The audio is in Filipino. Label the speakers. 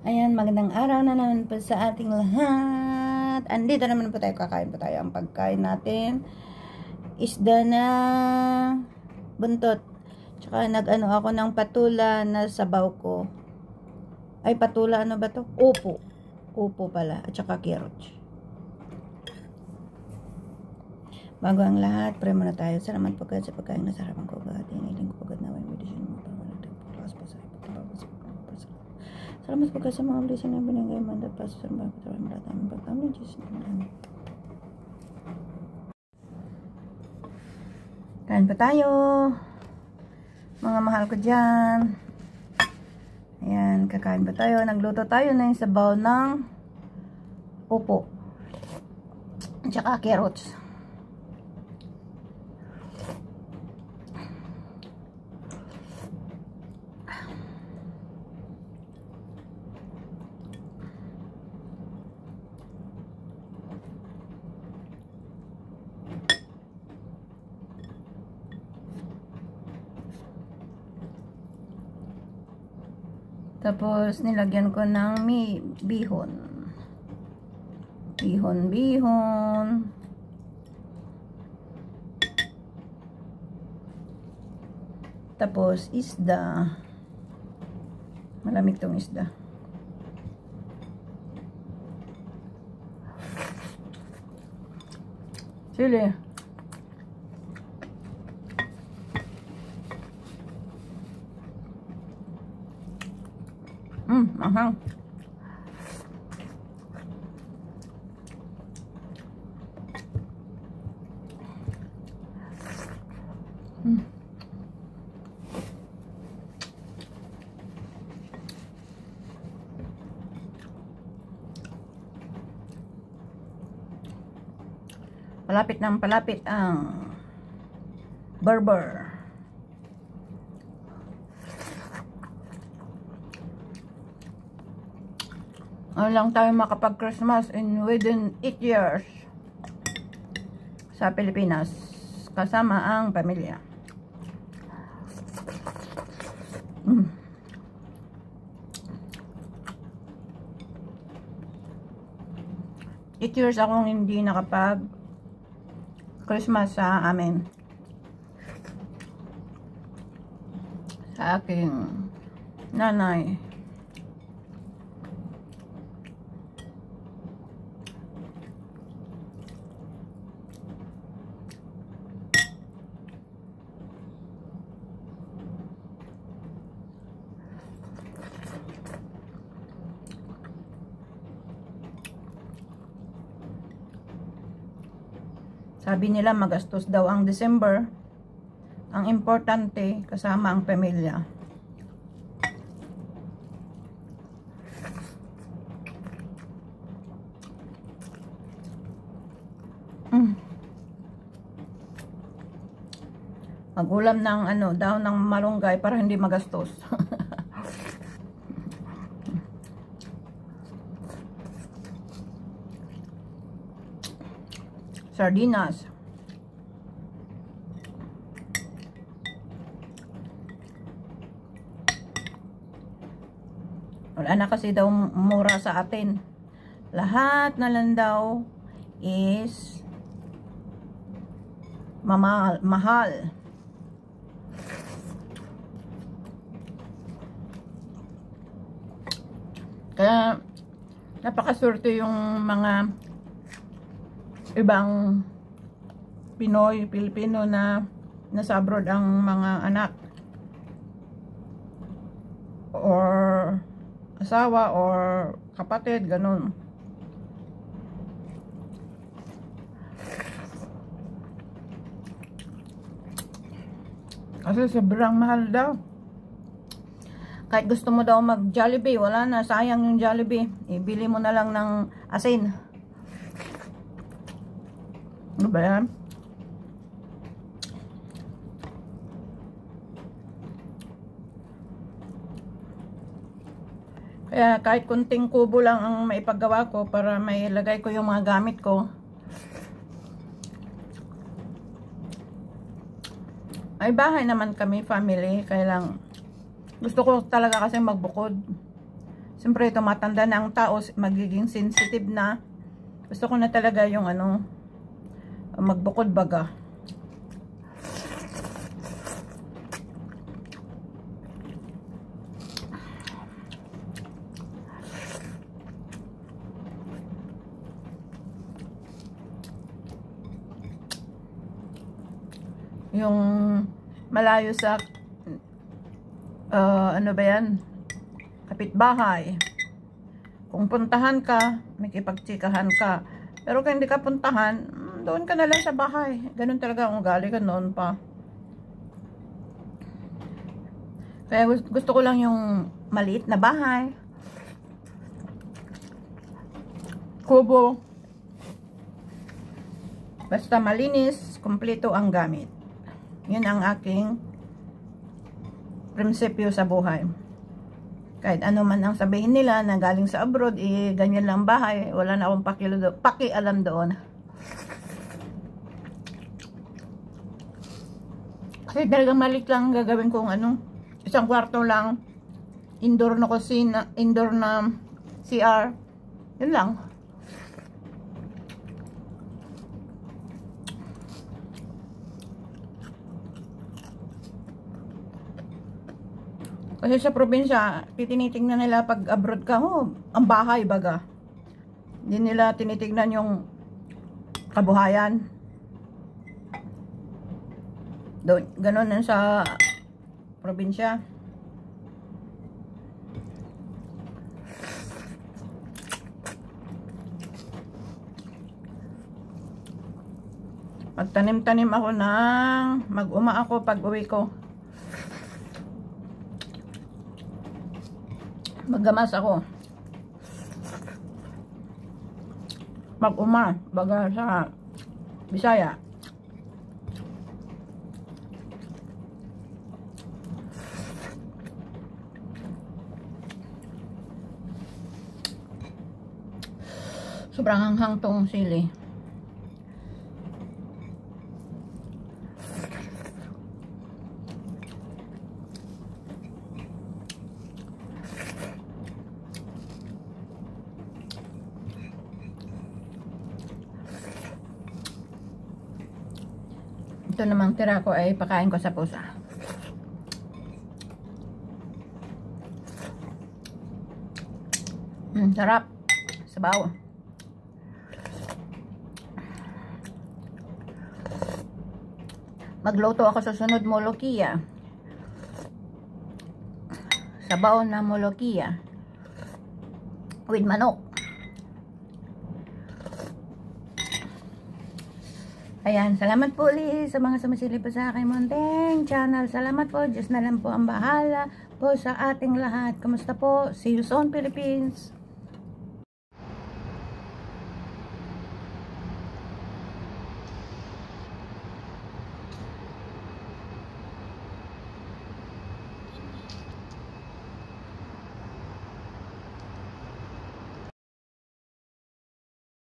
Speaker 1: Ayan, magandang araw na naman po sa ating lahat. Andito naman po tayo, kakain po tayo. Ang pagkain natin, isda na buntot. Tsaka nag-ano ako ng patula na sabaw ko. Ay, patula ano ba to? Upo. Upo pala. At saka carrots. Bago ang lahat, pray muna tayo. Salamat po kayo sa pagkain na sarapan ko. Hiniling ko pagkat na may medisyon mo. Salamat po kayo sa mga blessing na binigay mo. At paso sa mga katawan lahat namin pagkamin. Diyos naman. Kain pa tayo. Mga mahal ko dyan. Ayan, kakain pa tayo. Nagluto tayo na yung sabaw ng upo. Tsaka carrots. Tapos, nilagyan ko ng bihon. Bihon. Tapos, isda. Malamig tong isda. Sili. Mahang. Palapit ang burger. Ano lang tayo makapag-Christmas within 8 years sa Pilipinas kasama ang pamilya. 8 years akong hindi nakapag-Christmas sa amin. Sa aking nanay. Sabi nila magastos daw ang December. Ang importante, kasama ang pamilya. Mag-ulam ng daw ng malunggay para hindi magastos. Sardinas. Wala na kasi daw mura sa atin. Lahat na lang daw is mahal. Kaya napakaswerte yung mga ibang Pinoy, Pilipino na nasa abroad ang mga anak or asawa or kapatid, ganun. Kasi sobrang mahal daw. Kahit gusto mo daw mag Jollibee, wala na, sayang yung Jollibee. Ibili mo na lang ng asin. Ano ba yan? Kaya kahit kunting kubo lang ang maipagawa ko para may ilagay ko yung mga gamit ko. Ay bahay naman kami, family. Kaya lang gusto ko talaga kasi magbukod. Siyempre, tumatanda na ang tao, magiging sensitive na. Gusto ko na talaga yung ano, magbukod baga. Yung malayo sa ano ba yan, kapitbahay, kung puntahan ka, may kipagtsikahan ka, pero kung hindi ka puntahan, doon ka na lang sa bahay. Ganun talaga ang ugali ko noon pa. Kaya gusto ko lang yung maliit na bahay, kubo, basta malinis, kumpleto ang gamit. Yun ang aking prinsipyo sa buhay. Kahit ano man ang sabihin nila na galing sa abroad, ganyan lang bahay, wala na akong pakialam doon. Kasi talagang maliit lang gagawin kong ano, isang kwarto lang, indoor na kusina, indoor na CR, yun lang. Kasi sa probinsya, tinitingnan nila pag abroad ka, ang bahay baga. Hindi nila tinitingnan yung kabuhayan. Doon, ganun na sa probinsya. Magtanim-tanim ako ng mag-uma ako pag uwi ko. Maggamas ako. Mag-uma, baga sa Bisaya. Sobrang hanghang tong sili. Ito namang tira ko ay pakain ko sa pusa. Sarap. Sabaw. Magluto ako sa sunod molokiya. Sabaw na molokiya. With manok. Ayan, salamat po ulit sa mga sumisilip po sa aking munting channel. Salamat po, Diyos na lang po ang bahala po sa ating lahat. Kamusta po? See you soon, Philippines!